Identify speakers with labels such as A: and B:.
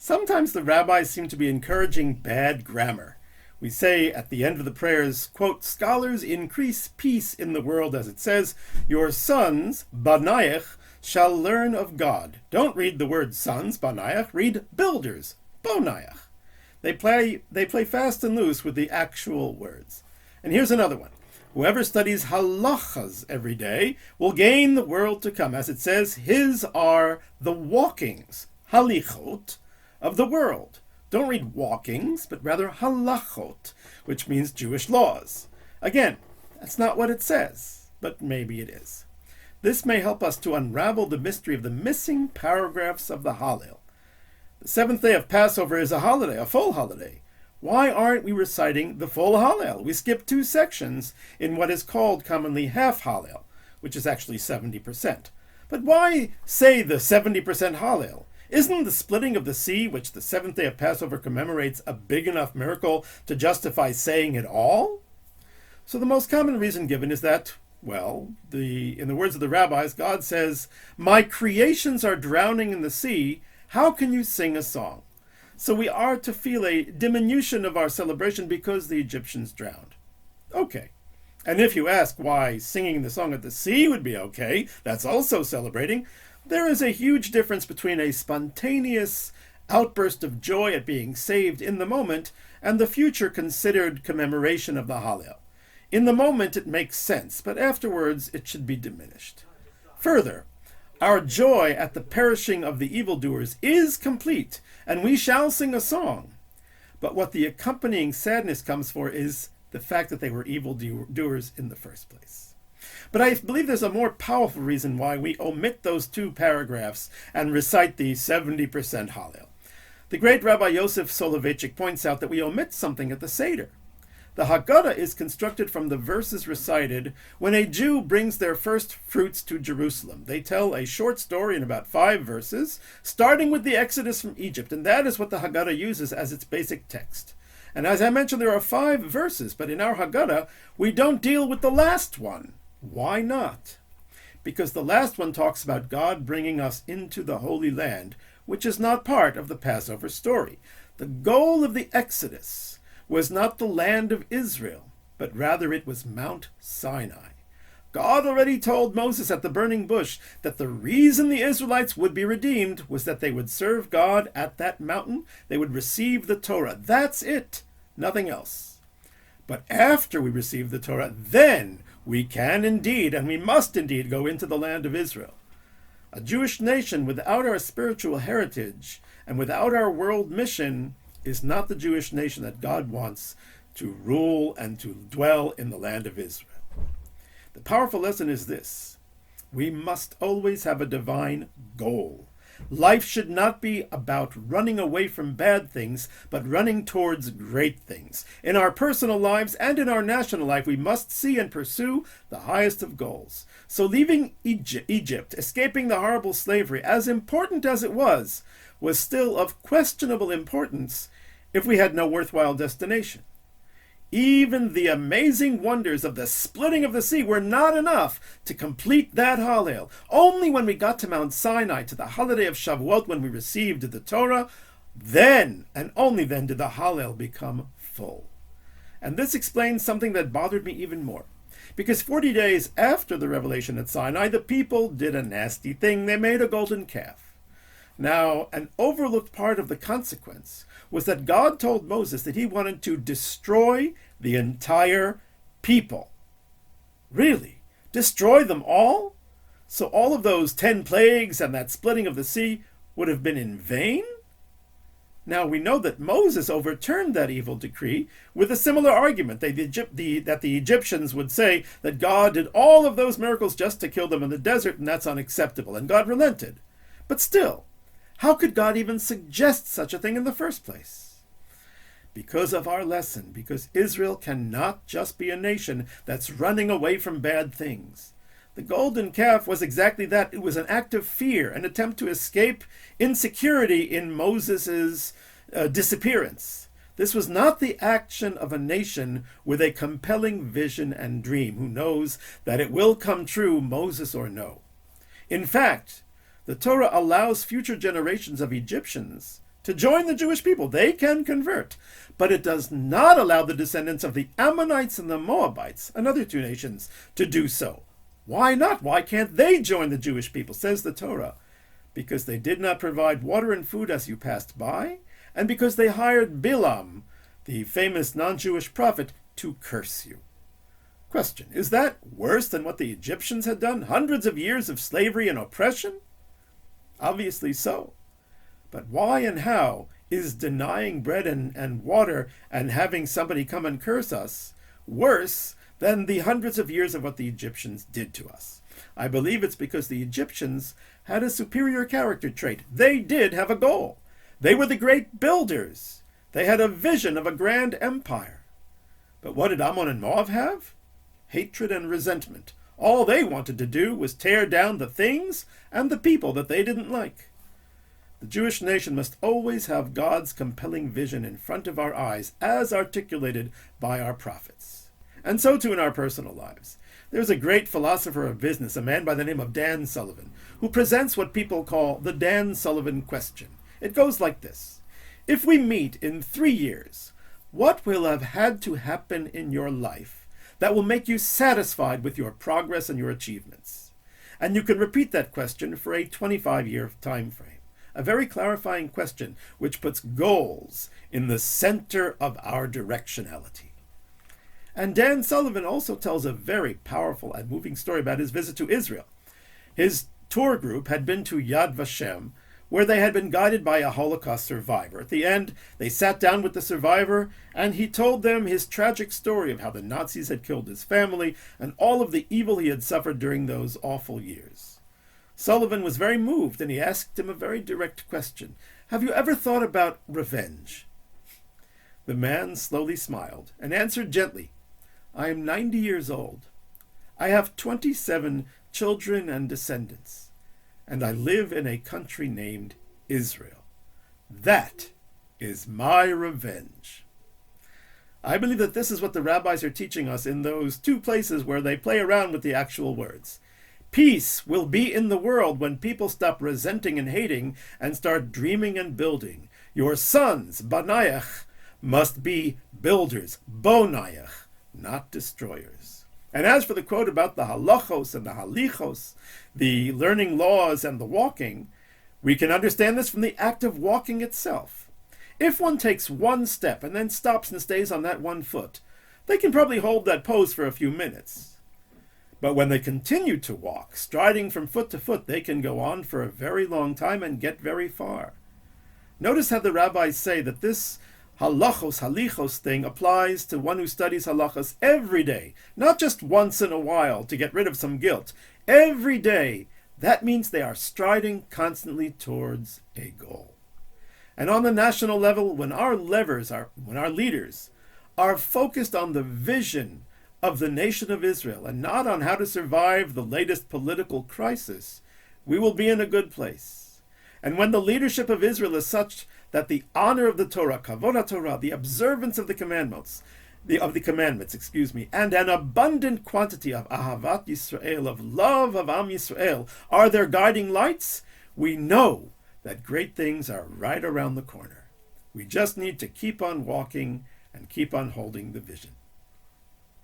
A: Sometimes the rabbis seem to be encouraging bad grammar. We say at the end of the prayers, quote, "Scholars increase peace in the world," as it says, "your sons, banayach, shall learn of God." Don't read the word sons, banayach, read builders, bonayach. They play fast and loose with the actual words. And here's another one. Whoever studies halachas every day will gain the world to come. As it says, his are the walkings, halichot, of the world. Don't read walkings, but rather halachot, which means Jewish laws. Again, that's not what it says, but maybe it is. This may help us to unravel the mystery of the missing paragraphs of the Hallel. The seventh day of Passover is a holiday, a full holiday. Why aren't we reciting the full Hallel? We skip 2 sections in what is called commonly half Hallel, which is actually 70%. But why say the 70% Hallel? Isn't the splitting of the sea, which the seventh day of Passover commemorates, a big enough miracle to justify saying it all? So the most common reason given is that, well, in the words of the rabbis, God says, "My creations are drowning in the sea. How can you sing a song?" So we are to feel a diminution of our celebration because the Egyptians drowned. Okay. And if you ask why singing the song at the sea would be okay, that's also celebrating. There is a huge difference between a spontaneous outburst of joy at being saved in the moment and the future considered commemoration of the Hallel. In the moment it makes sense, but afterwards it should be diminished. Further, our joy at the perishing of the evildoers is complete, and we shall sing a song. But what the accompanying sadness comes for is the fact that they were evildoers in the first place. But I believe there's a more powerful reason why we omit those 2 paragraphs and recite the 70% Hallel. The great Rabbi Yosef Soloveitchik points out that we omit something at the Seder. The Haggadah is constructed from the verses recited when a Jew brings their first fruits to Jerusalem. They tell a short story in about 5 verses, starting with the Exodus from Egypt, and that is what the Haggadah uses as its basic text. And as I mentioned, there are 5 verses, but in our Haggadah, we don't deal with the last one. Why not? Because the last one talks about God bringing us into the Holy Land, which is not part of the Passover story. The goal of the Exodus was not the land of Israel, but rather it was Mount Sinai. God already told Moses at the burning bush that the reason the Israelites would be redeemed was that they would serve God at that mountain. They would receive the Torah. That's it. Nothing else. But after we receive the Torah, then we can indeed, and we must indeed, go into the land of Israel. A Jewish nation without our spiritual heritage and without our world mission is not the Jewish nation that God wants to rule and to dwell in the land of Israel. The powerful lesson is this: we must always have a divine goal. Life should not be about running away from bad things, but running towards great things. In our personal lives and in our national life, we must see and pursue the highest of goals. So leaving Egypt, escaping the horrible slavery, as important as it was still of questionable importance if we had no worthwhile destination. Even the amazing wonders of the splitting of the sea were not enough to complete that Hallel. Only when we got to Mount Sinai, to the holiday of Shavuot, when we received the Torah, then, and only then, did the Hallel become full. And this explains something that bothered me even more. Because 40 days after the revelation at Sinai, the people did a nasty thing. They made a golden calf. Now, an overlooked part of the consequence was that God told Moses that he wanted to destroy the entire people. Really? Destroy them all? So all of those 10 plagues and that splitting of the sea would have been in vain? Now we know that Moses overturned that evil decree with a similar argument, that the Egyptians would say that God did all of those miracles just to kill them in the desert, and that's unacceptable, and God relented. But still, how could God even suggest such a thing in the first place? Because of our lesson, because Israel cannot just be a nation that's running away from bad things. The golden calf was exactly that. It was an act of fear, an attempt to escape insecurity in Moses' disappearance. This was not the action of a nation with a compelling vision and dream, who knows that it will come true, Moses or no. In fact, the Torah allows future generations of Egyptians to join the Jewish people. They can convert. But it does not allow the descendants of the Ammonites and the Moabites, another two nations, to do so. Why not? Why can't they join the Jewish people, says the Torah? Because they did not provide water and food as you passed by, and because they hired Bilam, the famous non-Jewish prophet, to curse you. Question, is that worse than what the Egyptians had done? Hundreds of years of slavery and oppression? Obviously so. But why and how is denying bread and water and having somebody come and curse us worse than the hundreds of years of what the Egyptians did to us? I believe it's because the Egyptians had a superior character trait. They did have a goal. They were the great builders. They had a vision of a grand empire. But what did Ammon and Moab have? Hatred and resentment. All they wanted to do was tear down the things and the people that they didn't like. The Jewish nation must always have God's compelling vision in front of our eyes, as articulated by our prophets. And so too in our personal lives. There's a great philosopher of business, a man by the name of Dan Sullivan, who presents what people call the Dan Sullivan question. It goes like this. If we meet in 3 years, what will have had to happen in your life that will make you satisfied with your progress and your achievements? And you can repeat that question for a 25-year time frame. A very clarifying question which puts goals in the center of our directionality. And Dan Sullivan also tells a very powerful and moving story about his visit to Israel. His tour group had been to Yad Vashem, where they had been guided by a Holocaust survivor. At the end, they sat down with the survivor, and he told them his tragic story of how the Nazis had killed his family and all of the evil he had suffered during those awful years. Sullivan was very moved, and he asked him a very direct question. Have you ever thought about revenge? The man slowly smiled and answered gently, I am 90 years old. I have 27 children and descendants, and I live in a country named Israel. That is my revenge. I believe that this is what the rabbis are teaching us in those two places where they play around with the actual words. Peace will be in the world when people stop resenting and hating and start dreaming and building. Your sons, Banayach, must be builders, Bonayach, not destroyers. And as for the quote about the halachos and the halichos, the learning laws and the walking, we can understand this from the act of walking itself. If one takes one step and then stops and stays on that one foot, they can probably hold that pose for a few minutes. But when they continue to walk, striding from foot to foot, they can go on for a very long time and get very far. Notice how the rabbis say that this halachos, halichos thing applies to one who studies halachos every day, not just once in a while to get rid of some guilt. Every day, that means they are striding constantly towards a goal. And on the national level, when our leaders are focused on the vision of the nation of Israel and not on how to survive the latest political crisis, we will be in a good place. And when the leadership of Israel is such that the honor of the Torah, kavod HaTorah, the observance of the commandments, and an abundant quantity of ahavat Yisrael, of love of Am Yisrael, are their guiding lights, we know that great things are right around the corner. We just need to keep on walking and keep on holding the vision.